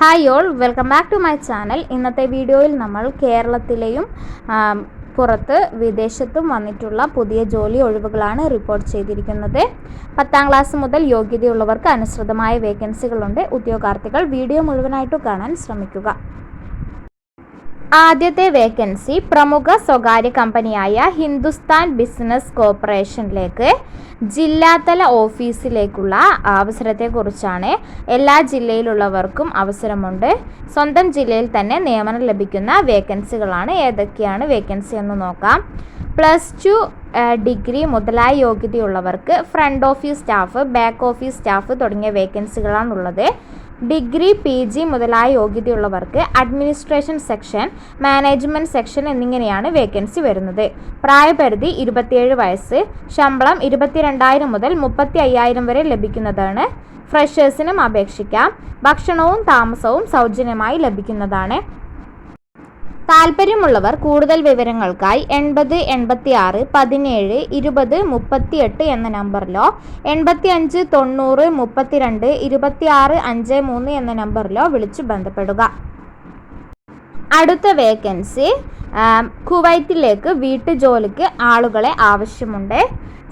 Hi all, welcome back to my channel. ഇന്നത്തെ വീഡിയോയിൽ നമ്മൾ കേരളത്തിലെയും പുറത്ത് വിദേശത്തും വന്നിട്ടുള്ള പുതിയ ജോലി ഒഴിവുകളാണ് റിപ്പോർട്ട് ചെയ്തിരിക്കുന്നത്. 10ാം ക്ലാസ് മുതൽ യോഗ്യതയുള്ളവർക്ക് അനുസൃതമായ വേക്കൻസികളുണ്ട്. ഉദ്യോഗാർത്ഥികൾ വീഡിയോ മുഴുവനായിട്ട് കാണാൻ ശ്രമിക്കുക. ആദ്യത്തെ വേക്കൻസി പ്രമുഖ സ്വകാര്യ കമ്പനിയായ ഹിന്ദുസ്ഥാൻ ബിസിനസ് കോർപ്പറേഷനിലേക്ക് ജില്ലാതല ഓഫീസിലേക്കുള്ള അവസരത്തെക്കുറിച്ചാണ്. എല്ലാ ജില്ലയിലുള്ളവർക്കും അവസരമുണ്ട്. സ്വന്തം ജില്ലയിൽ തന്നെ നിയമനം ലഭിക്കുന്ന വേക്കൻസികളാണ്. ഏതൊക്കെയാണ് വേക്കൻസി എന്ന് നോക്കാം. +2 ഡിഗ്രി മുതലായ യോഗ്യതയുള്ളവർക്ക് front office staff, back office staff തുടങ്ങിയ വേക്കൻസികളാണുള്ളത്. ഡിഗ്രി, PG മുതലായ യോഗ്യതയുള്ളവർക്ക് അഡ്മിനിസ്ട്രേഷൻ സെക്ഷൻ, മാനേജ്മെൻറ്റ് സെക്ഷൻ എന്നിങ്ങനെയാണ് വേക്കൻസി വരുന്നത്. പ്രായപരിധി 27 വയസ്സ്. ശമ്പളം 22,000 മുതൽ 35,000 വരെ ലഭിക്കുന്നതാണ്. ഫ്രഷേഴ്സിനും അപേക്ഷിക്കാം. ഭക്ഷണവും താമസവും സൗജന്യമായി ലഭിക്കുന്നതാണ്. താൽപ്പര്യമുള്ളവർ കൂടുതൽ വിവരങ്ങൾക്കായി 80 86 17 20 38 എന്ന നമ്പറിലോ 85 90 32 26 53 എന്ന നമ്പറിലോ വിളിച്ചു ബന്ധപ്പെടുക. അടുത്ത വേക്കൻസി കുവൈറ്റിലേക്ക് വീട്ടുജോലിക്ക് ആളുകളെ ആവശ്യമുണ്ട്.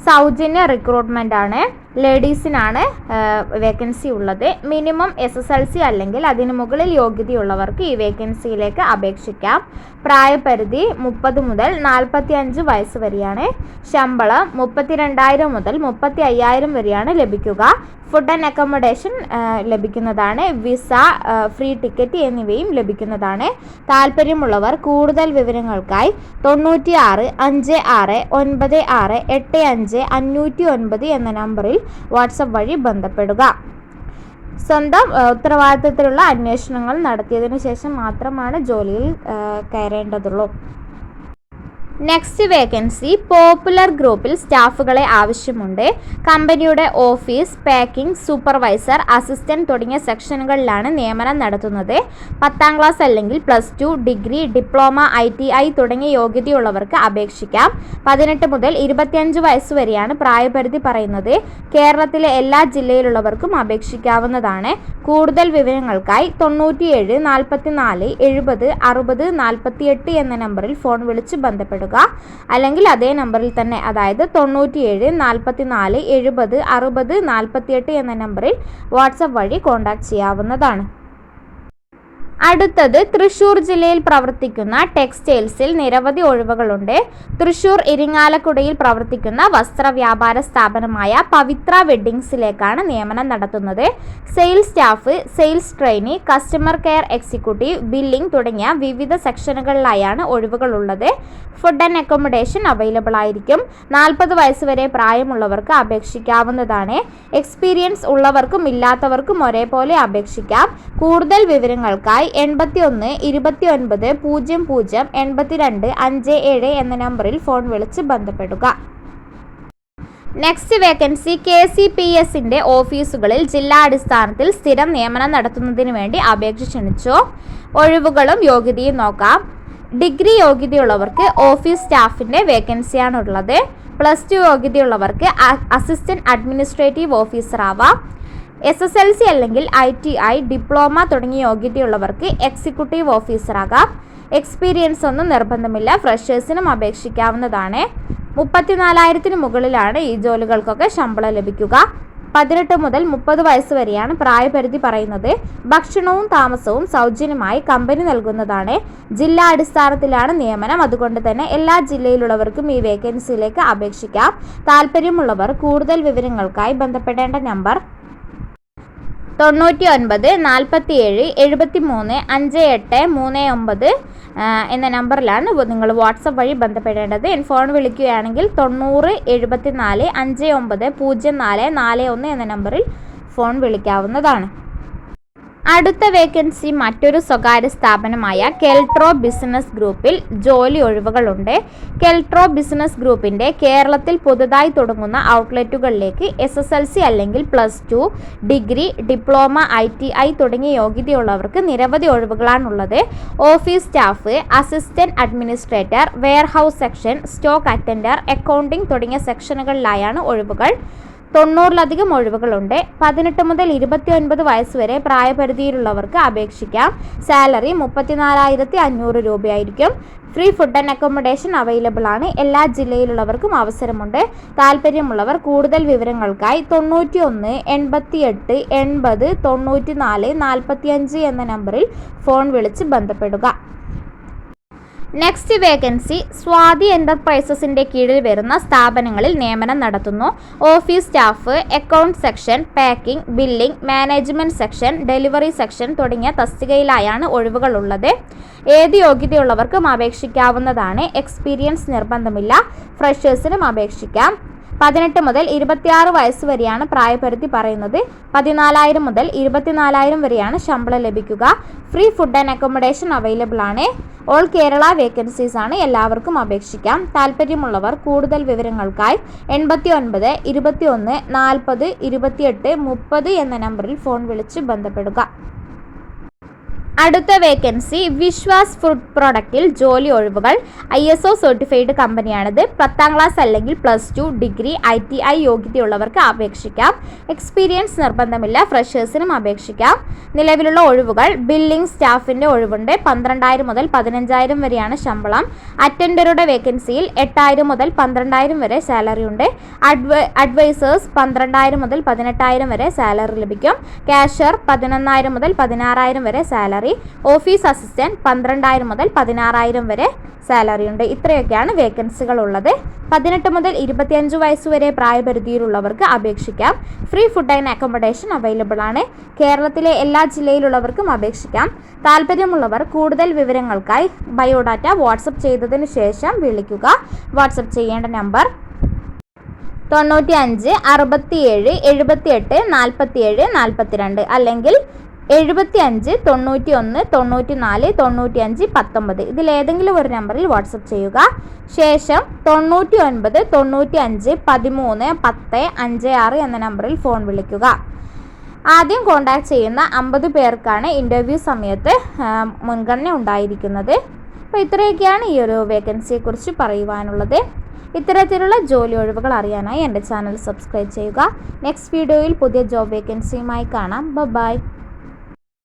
സൗജന്യ റിക്രൂട്ട്മെൻ്റ് ആണ്. ലേഡീസിനാണ് വേക്കൻസി ഉള്ളത്. മിനിമം SSLC അല്ലെങ്കിൽ അതിന് മുകളിൽ യോഗ്യതയുള്ളവർക്ക് ഈ വേക്കൻസിയിലേക്ക് അപേക്ഷിക്കാം. പ്രായപരിധി 30 മുതൽ 45 വയസ്സ് വരെയാണ്. ശമ്പളം 32,000 മുതൽ 35,000 വരെയാണ് ലഭിക്കുക. ഫുഡ് ആൻഡ് അക്കോമഡേഷൻ ലഭിക്കുന്നതാണ്. വിസ, ഫ്രീ ടിക്കറ്റ് എന്നിവയും ലഭിക്കുന്നതാണ്. താൽപ്പര്യമുള്ളവർ കൂടുതൽ വിവരങ്ങൾക്കായി 96 56 96 85 509 എന്ന നമ്പറിൽ വാട്സപ്പ് വഴി ബന്ധപ്പെടുക. സ്വന്തം ഉത്തരവാദിത്തത്തിലുള്ള അന്വേഷണങ്ങൾ നടത്തിയതിനു ശേഷം മാത്രമാണ് ജോലിയിൽ കയറേണ്ടതുള്ളൂ. നെക്സ്റ്റ് വേക്കൻസി പോപ്പുലർ ഗ്രൂപ്പിൽ സ്റ്റാഫുകളെ ആവശ്യമുണ്ട്. കമ്പനിയുടെ ഓഫീസ്, പാക്കിംഗ്, സൂപ്പർവൈസർ, അസിസ്റ്റന്റ് തുടങ്ങിയ സെക്ഷനുകളിലാണ് നിയമനം നടത്തുന്നത്. 10ാം ക്ലാസ് അല്ലെങ്കിൽ +2 ഡിഗ്രി, ഡിപ്ലോമ, ITI തുടങ്ങിയ യോഗ്യതയുള്ളവർക്ക് അപേക്ഷിക്കാം. 18 മുതൽ 25 വയസ്സ് വരെയാണ് പ്രായപരിധി പറയുന്നത്. കേരളത്തിലെ എല്ലാ ജില്ലയിലുള്ളവർക്കും അപേക്ഷിക്കാവുന്നതാണ്. കൂടുതൽ വിവരങ്ങൾക്കായി 97 44 70 60 48 എന്ന നമ്പറിൽ ഫോൺ വിളിച്ച് ബന്ധപ്പെടുക. അല്ലെങ്കിൽ അതേ നമ്പറിൽ തന്നെ, അതായത് 97 44 70 60 48 എന്ന നമ്പറിൽ വാട്സപ്പ് വഴി കോൺടാക്ട് ചെയ്യാവുന്നതാണ്. അടുത്തത് തൃശ്ശൂർ ജില്ലയിൽ പ്രവർത്തിക്കുന്ന ടെക്സ്റ്റൈൽസിൽ നിരവധി ഒഴിവുകളുണ്ട്. തൃശ്ശൂർ ഇരിങ്ങാലക്കുടയിൽ പ്രവർത്തിക്കുന്ന വസ്ത്രവ്യാപാര സ്ഥാപനമായ പവിത്ര വെഡ്ഡിങ്സിലേക്കാണ് നിയമനം നടത്തുന്നത്. Sales staff, sales trainee, customer care executive, billing തുടങ്ങിയ വിവിധ സെക്ഷനുകളിലായാണ് ഒഴിവുകളുള്ളത്. ഫുഡ് ആൻഡ് അക്കോമഡേഷൻ അവൈലബിൾ ആയിരിക്കും. 40 വയസ്സ് വരെ പ്രായമുള്ളവർക്ക് അപേക്ഷിക്കാവുന്നതാണ്. എക്സ്പീരിയൻസ് ഉള്ളവർക്കും ഇല്ലാത്തവർക്കും ഒരേപോലെ അപേക്ഷിക്കാം. കൂടുതൽ വിവരങ്ങൾക്കായി 81 29 00 82 57 എന്ന നമ്പറിൽ ഫോൺ വിളിച്ച് ബന്ധപ്പെടുക. നെക്സ്റ്റ് വേക്കൻസി KCPSന്റെ ഓഫീസുകളിൽ ജില്ലാടിസ്ഥാനത്തിൽ സ്ഥിരം നിയമനം നടത്തുന്നതിന് വേണ്ടി അപേക്ഷ ക്ഷണിച്ചു. ഒഴിവുകളും യോഗ്യതയും നോക്കാം. ഡിഗ്രി യോഗ്യതയുള്ളവർക്ക് ഓഫീസ് സ്റ്റാഫിൻ്റെ വേക്കൻസിയാണുള്ളത്. +2 യോഗ്യതയുള്ളവർക്ക് അസിസ്റ്റന്റ് അഡ്മിനിസ്ട്രേറ്റീവ് ഓഫീസർ ആവാം. SSLC അല്ലെങ്കിൽ ITI, ഡിപ്ലോമ തുടങ്ങിയ യോഗ്യതയുള്ളവർക്ക് എക്സിക്യൂട്ടീവ് ഓഫീസറാകാം. എക്സ്പീരിയൻസ് ഒന്നും നിർബന്ധമില്ല. ഫ്രഷേഴ്സിനും അപേക്ഷിക്കാവുന്നതാണ്. 34,000 മുകളിലാണ് ഈ ജോലികൾക്കൊക്കെ ശമ്പളം ലഭിക്കുക. 18 മുതൽ 30 വയസ്സ് വരെയാണ് പ്രായപരിധി പറയുന്നത്. ഭക്ഷണവും താമസവും സൗജന്യമായി കമ്പനി നൽകുന്നതാണ്. ജില്ലാ അടിസ്ഥാനത്തിലാണ് നിയമനം. അതുകൊണ്ട് തന്നെ എല്ലാ ജില്ലയിലുള്ളവർക്കും ഈ വേക്കൻസിയിലേക്ക് അപേക്ഷിക്കാം. താൽപ്പര്യമുള്ളവർ കൂടുതൽ വിവരങ്ങൾക്കായി ബന്ധപ്പെടേണ്ട നമ്പർ 99 47 73 58 39 എന്ന നമ്പറിലാണ് നിങ്ങൾ വാട്സപ്പ് വഴി ബന്ധപ്പെടേണ്ടത്. ഫോൺ വിളിക്കുകയാണെങ്കിൽ 90 74 59 04 41 എന്ന നമ്പറിൽ ഫോൺ വിളിക്കാവുന്നതാണ്. അടുത്ത വേക്കൻസി മറ്റൊരു സ്വകാര്യ സ്ഥാപനമായ കെൽട്രോ ബിസിനസ് ഗ്രൂപ്പിൽ ജോലി ഒഴിവുകളുണ്ട്. കെൽട്രോ ബിസിനസ് ഗ്രൂപ്പിൻ്റെ കേരളത്തിൽ പുതുതായി തുടങ്ങുന്ന ഔട്ട്ലെറ്റുകളിലേക്ക് SSLC അല്ലെങ്കിൽ +2 ഡിഗ്രി, ഡിപ്ലോമ, ITI തുടങ്ങിയ യോഗ്യതയുള്ളവർക്ക് നിരവധി ഒഴിവുകളാണുള്ളത്. Office staff, assistant administrator, warehouse section, stock attender, accounting തുടങ്ങിയ സെക്ഷനുകളിലായാണ് ഒഴിവുകൾ. 90-ലധികം ഒഴിവുകളുണ്ട്. 18 മുതൽ 29 വയസ്സ് വരെ പ്രായപരിധിയിലുള്ളവർക്ക് അപേക്ഷിക്കാം. സാലറി 34,500 രൂപയായിരിക്കും. Free food and accommodation available ആണ്. എല്ലാ ജില്ലയിലുള്ളവർക്കും അവസരമുണ്ട്. താല്പര്യമുള്ളവർ കൂടുതൽ വിവരങ്ങൾക്കായി 91 88 80 94 45 എന്ന നമ്പറിൽ ഫോൺ വിളിച്ച് ബന്ധപ്പെടുക. നെക്സ്റ്റ് വേക്കൻസി സ്വാതി എൻ്റർപ്രൈസസിൻ്റെ കീഴിൽ വരുന്ന സ്ഥാപനങ്ങളിൽ നിയമനം നടത്തുന്നു. Office staff, account section, packing, billing, management section, delivery section തുടങ്ങിയ തസ്തികയിലായാണ് ഒഴിവുകളുള്ളത്. ഏത് യോഗ്യതയുള്ളവർക്കും അപേക്ഷിക്കാവുന്നതാണ്. എക്സ്പീരിയൻസ് നിർബന്ധമില്ല. ഫ്രഷേഴ്സിനും അപേക്ഷിക്കാം. 18 മുതൽ 26 വയസ്സ് വരെയാണ് പ്രായപരിധി പറയുന്നത്. 14,000 മുതൽ 24,000 വരെയാണ് ശമ്പളം ലഭിക്കുക. Free food and accommodation available ആണ്. ഓൾ കേരള വേക്കൻസീസ് ആണ്. എല്ലാവർക്കും അപേക്ഷിക്കാം. താല്പര്യമുള്ളവർ കൂടുതൽ വിവരങ്ങൾക്കായി 89 21 40 28 30 എന്ന നമ്പറിൽ ഫോൺ വിളിച്ച് ബന്ധപ്പെടുക. അടുത്ത വേക്കൻസി വിശ്വാസ് ഫുഡ് പ്രൊഡക്റ്റിൽ ജോലി ഒഴിവുകൾ. ISO സർട്ടിഫൈഡ് കമ്പനിയാണിത്. 10ാം ക്ലാസ് അല്ലെങ്കിൽ +2 ഡിഗ്രി ITI യോഗ്യതയുള്ളവർക്ക് അപേക്ഷിക്കാം. എക്സ്പീരിയൻസ് നിർബന്ധമില്ല. ഫ്രഷേഴ്സിനും അപേക്ഷിക്കാം. നിലവിലുള്ള ഒഴിവുകൾ: ബില്ലിംഗ് സ്റ്റാഫിൻ്റെ ഒഴിവുണ്ട്. 12,000 മുതൽ 15,000 വരെയാണ് ശമ്പളം. അറ്റൻഡറുടെ വേക്കൻസിയിൽ 8,000 മുതൽ 12,000 വരെ സാലറി ഉണ്ട്. അഡ്വൈസേഴ്സ് 12,000 മുതൽ 18,000 വരെ സാലറി ലഭിക്കും. കാഷ്യർ 11,000 മുതൽ 16,000 വരെ സാലറി. ഓഫീസ് അസിസ്റ്റന്റ് 12,000 മുതൽ 16,000 വരെ സാലറി ഉണ്ട്. ഇത്രയൊക്കെയാണ് വേക്കൻസികൾ ഉള്ളത്. 18 മുതൽ 25 വയസ്സ് വരെ പ്രായപരിധിയിലുള്ളവർക്ക് അപേക്ഷിക്കാം. Free food and accommodation available ആണ്. കേരളത്തിലെ എല്ലാ ജില്ലയിലുള്ളവർക്കും അപേക്ഷിക്കാം. താല്പര്യമുള്ളവർ കൂടുതൽ വിവരങ്ങൾക്കായി ബയോഡാറ്റ വാട്സപ്പ് ചെയ്തതിന് ശേഷം വിളിക്കുക. വാട്സപ്പ് ചെയ്യേണ്ട നമ്പർ 95 67 78 47 42 അല്ലെങ്കിൽ 75 91 94 95 19. ഇതിലേതെങ്കിലും ഒരു നമ്പറിൽ വാട്സപ്പ് ചെയ്യുക. ശേഷം 99 95 13 10 56 എന്ന നമ്പറിൽ ഫോൺ വിളിക്കുക. ആദ്യം കോൺടാക്ട് ചെയ്യുന്ന 50 പേർക്കാണ് ഇൻ്റർവ്യൂ സമയത്ത് മുൻഗണന ഉണ്ടായിരിക്കുന്നത്. അപ്പോൾ ഇത്രയൊക്കെയാണ് ഈ ഒരു വേക്കൻസിയെക്കുറിച്ച് പറയുവാനുള്ളത്. ഇത്തരത്തിലുള്ള ജോലി ഒഴിവുകൾ അറിയാനായി എൻ്റെ ചാനൽ സബ്സ്ക്രൈബ് ചെയ്യുക. നെക്സ്റ്റ് വീഡിയോയിൽ പുതിയ ജോബ് വേക്കൻസിയുമായി കാണാം. ബൈ.